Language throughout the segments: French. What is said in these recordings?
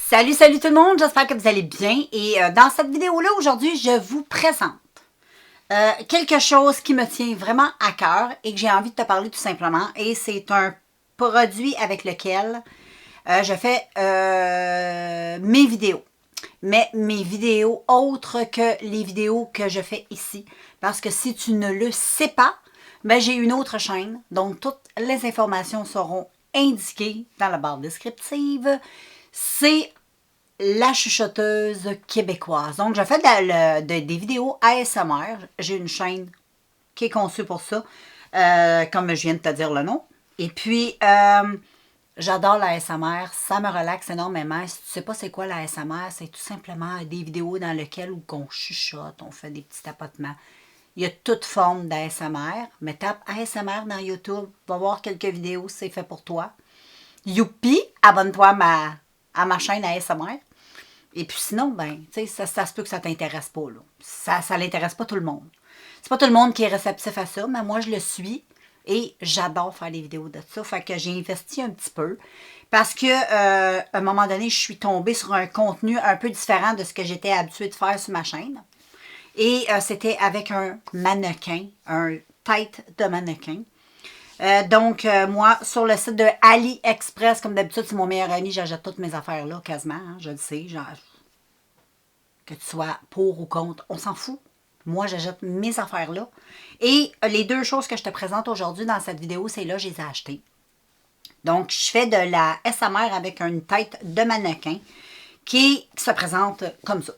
Salut, salut tout le monde, j'espère que vous allez bien. Et dans cette vidéo-là, aujourd'hui, je vous présente quelque chose qui me tient vraiment à cœur et que j'ai envie de te parler tout simplement. Et c'est un produit avec lequel je fais mes vidéos. Mais mes vidéos autres que les vidéos que je fais ici. Parce que si tu ne le sais pas, ben, j'ai une autre chaîne. Donc, toutes les informations seront indiquées dans la barre descriptive. C'est la chuchoteuse québécoise. Donc, je fais des vidéos ASMR. J'ai une chaîne qui est conçue pour ça, comme je viens de te dire le nom. Et puis, j'adore la ASMR. Ça me relaxe énormément. Si tu ne sais pas c'est quoi la ASMR, c'est tout simplement des vidéos dans lesquelles on chuchote, on fait des petits tapotements. Il y a toute forme d'ASMR. Mais tape ASMR dans YouTube, va voir quelques vidéos, c'est fait pour toi. Youpi, abonne-toi à ma chaîne ASMR. Et puis sinon, ben, tu sais, ça se peut que ça t'intéresse pas, là. Ça l'intéresse pas tout le monde. C'est pas tout le monde qui est réceptif à ça, mais moi, je le suis. Et j'adore faire des vidéos de ça. Fait que j'ai investi un petit peu. Parce que, à un moment donné, je suis tombée sur un contenu un peu différent de ce que j'étais habituée de faire sur ma chaîne. Et c'était avec un mannequin, un tête de mannequin. Moi, sur le site de AliExpress, comme d'habitude, c'est mon meilleur ami, j'achète toutes mes affaires là, quasiment, hein, je le sais. Que tu sois pour ou contre, on s'en fout. Moi, j'achète mes affaires là. Et les deux choses que je te présente aujourd'hui dans cette vidéo, c'est là, je les ai achetées. Donc, je fais de la SMR avec une tête de mannequin qui se présente comme ça.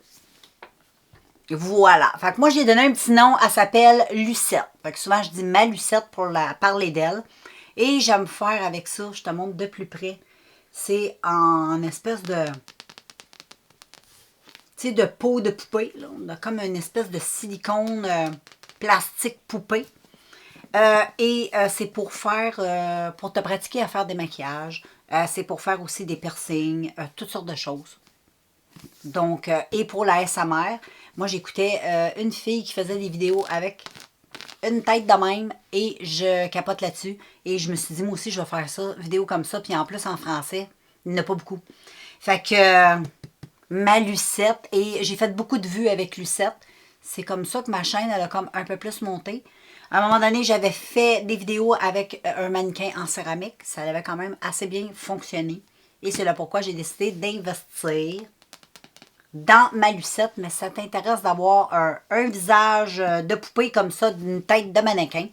Voilà. Fait que moi, j'ai donné un petit nom. Elle s'appelle Lucette. Fait que souvent, je dis ma Lucette pour parler d'elle. Et j'aime faire avec ça. Je te montre de plus près. C'est en espèce de... Tu sais, de peau de poupée. Là. On a comme une espèce de silicone plastique poupée. C'est pour faire... pour te pratiquer à faire des maquillages. C'est pour faire aussi des piercings. Toutes sortes de choses. Donc, et pour la SMR, moi j'écoutais une fille qui faisait des vidéos avec une tête de même et je capote là-dessus. Et je me suis dit, moi aussi, je vais faire ça, vidéo comme ça. Puis en plus, en français, il n'y en a pas beaucoup. Fait que ma Lucette, et j'ai fait beaucoup de vues avec Lucette. C'est comme ça que ma chaîne, elle a comme un peu plus monté. À un moment donné, j'avais fait des vidéos avec un mannequin en céramique. Ça avait quand même assez bien fonctionné. Et c'est là pourquoi j'ai décidé d'investir dans ma Lucette, mais ça t'intéresse d'avoir un visage de poupée comme ça, d'une tête de mannequin.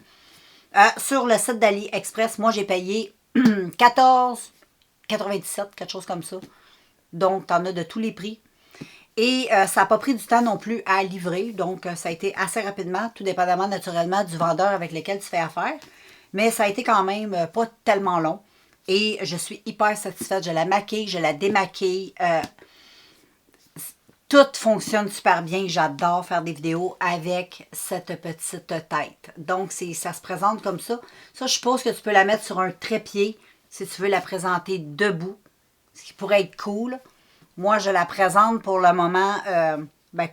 Sur le site d'AliExpress, moi j'ai payé 14,97, quelque chose comme ça. Donc, t'en as de tous les prix. Et ça n'a pas pris du temps non plus à livrer. Donc, ça a été assez rapidement, tout dépendamment naturellement du vendeur avec lequel tu fais affaire. Mais ça a été quand même pas tellement long. Et je suis hyper satisfaite. Je la maquille, je la démaquille. Tout fonctionne super bien. J'adore faire des vidéos avec cette petite tête. Donc, ça se présente comme ça. Ça, je suppose que tu peux la mettre sur un trépied si tu veux la présenter debout. Ce qui pourrait être cool. Moi, je la présente pour le moment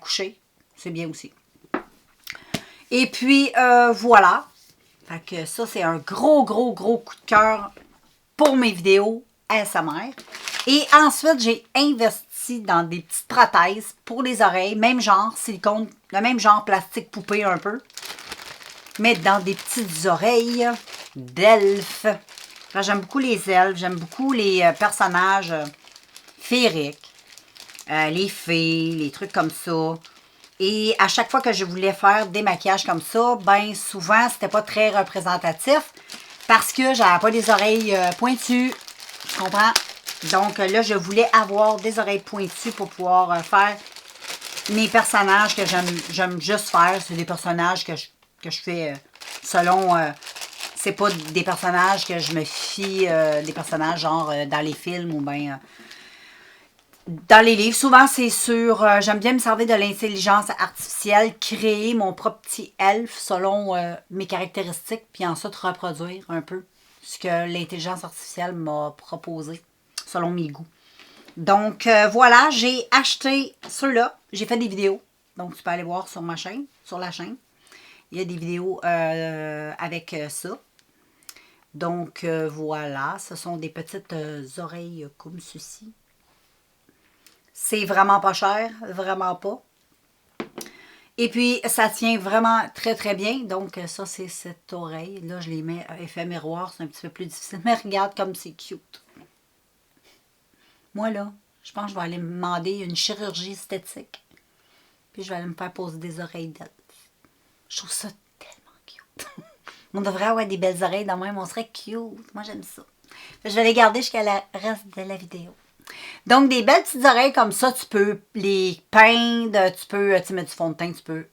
couchée. C'est bien aussi. Et puis, voilà. Fait que ça, c'est un gros, gros, gros coup de cœur pour mes vidéos ASMR. Et ensuite, j'ai investi dans des petites prothèses pour les oreilles. Même genre silicone, le même genre plastique poupée un peu. Mais dans des petites oreilles d'elfes. J'aime beaucoup les elfes. J'aime beaucoup les personnages féeriques. Les fées, les trucs comme ça. Et à chaque fois que je voulais faire des maquillages comme ça, ben souvent, c'était pas très représentatif parce que j'avais pas des oreilles pointues. Tu comprends? Donc là, je voulais avoir des oreilles pointues pour pouvoir faire mes personnages que j'aime juste faire. C'est des personnages que je fais selon... c'est pas des personnages que je me fie, des personnages genre dans les films ou bien... dans les livres, souvent c'est sur... j'aime bien me servir de l'intelligence artificielle, créer mon propre petit elfe selon mes caractéristiques, puis ensuite reproduire un peu ce que l'intelligence artificielle m'a proposé, selon mes goûts. Donc voilà, j'ai acheté ceux-là, j'ai fait des vidéos, donc tu peux aller voir sur ma chaîne, sur la chaîne. Il y a des vidéos avec ça. Donc voilà, ce sont des petites oreilles comme ceci. C'est vraiment pas cher, vraiment pas. Et puis, ça tient vraiment très, très bien. Donc, ça, c'est cette oreille. Là, je les mets à effet miroir. C'est un petit peu plus difficile. Mais regarde comme c'est cute. Moi, là, je pense que je vais aller me demander une chirurgie esthétique. Puis, je vais aller me faire poser des oreilles d'elle. Je trouve ça tellement cute. On devrait avoir des belles oreilles dans même. On serait cute. Moi, j'aime ça. Je vais les garder jusqu'à la reste de la vidéo. Donc, des belles petites oreilles comme ça, tu peux les peindre, tu peux mettre du fond de teint, tu peux,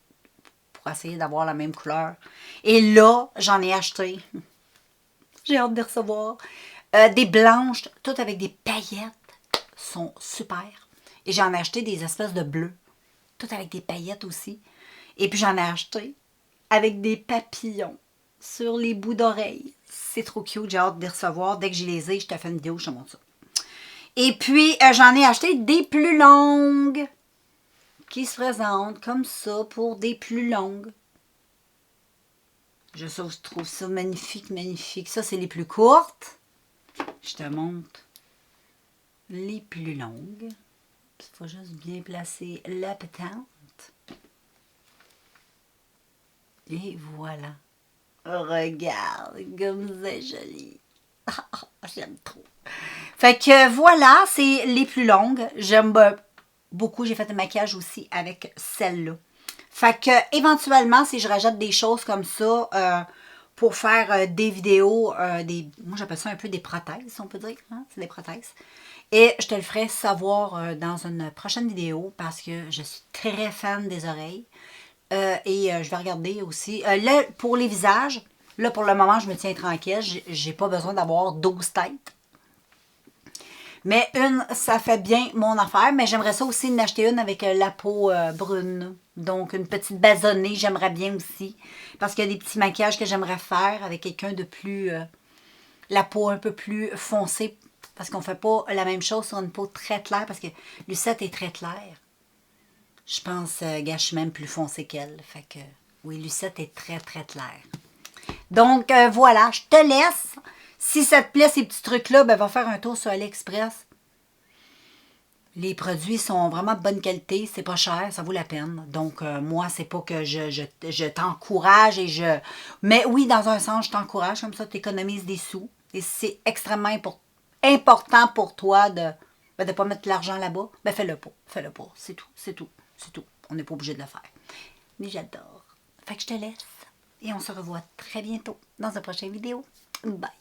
pour essayer d'avoir la même couleur. Et là, j'en ai acheté. J'ai hâte de les recevoir. Des blanches, toutes avec des paillettes, sont super. Et j'en ai acheté des espèces de bleues, toutes avec des paillettes aussi. Et puis, j'en ai acheté avec des papillons sur les bouts d'oreilles. C'est trop cute, j'ai hâte de les recevoir. Dès que je les ai, je te fais une vidéo, je te montre ça. Et puis, j'en ai acheté des plus longues qui se présentent comme ça pour des plus longues. Je trouve ça magnifique, magnifique. Ça, c'est les plus courtes. Je te montre les plus longues. Il faut juste bien placer la patente. Et voilà. Regarde, comme c'est joli. J'aime trop. Fait que voilà, c'est les plus longues. J'aime beaucoup. J'ai fait un maquillage aussi avec celle-là. Fait que éventuellement, si je rajoute des choses comme ça pour faire des vidéos, moi j'appelle ça un peu des prothèses, on peut dire. Hein? C'est des prothèses. Et je te le ferai savoir dans une prochaine vidéo parce que je suis très fan des oreilles. Je vais regarder aussi. Là, pour les visages, là pour le moment, je me tiens tranquille. J'ai pas besoin d'avoir 12 têtes. Mais une, ça fait bien mon affaire. Mais j'aimerais ça aussi en acheter une avec la peau brune. Donc, une petite basonnée, j'aimerais bien aussi. Parce qu'il y a des petits maquillages que j'aimerais faire avec quelqu'un de plus... la peau un peu plus foncée. Parce qu'on ne fait pas la même chose sur une peau très claire. Parce que Lucette est très claire. Je pense, je suis même plus foncée qu'elle. Fait que, oui, Lucette est très, très claire. Donc, voilà, je te laisse. Si ça te plaît, ces petits trucs-là, ben, va faire un tour sur AliExpress. Les produits sont vraiment de bonne qualité, c'est pas cher, ça vaut la peine. Donc, moi, c'est pas que je t'encourage Mais oui, dans un sens, je t'encourage, comme ça, tu économises des sous. Et c'est extrêmement important pour toi de ne pas mettre de l'argent là-bas. Ben, fais-le pas. Fais-le pas. C'est tout, c'est tout, c'est tout. On n'est pas obligé de le faire. Mais j'adore. Fait que je te laisse. Et on se revoit très bientôt dans une prochaine vidéo. Bye.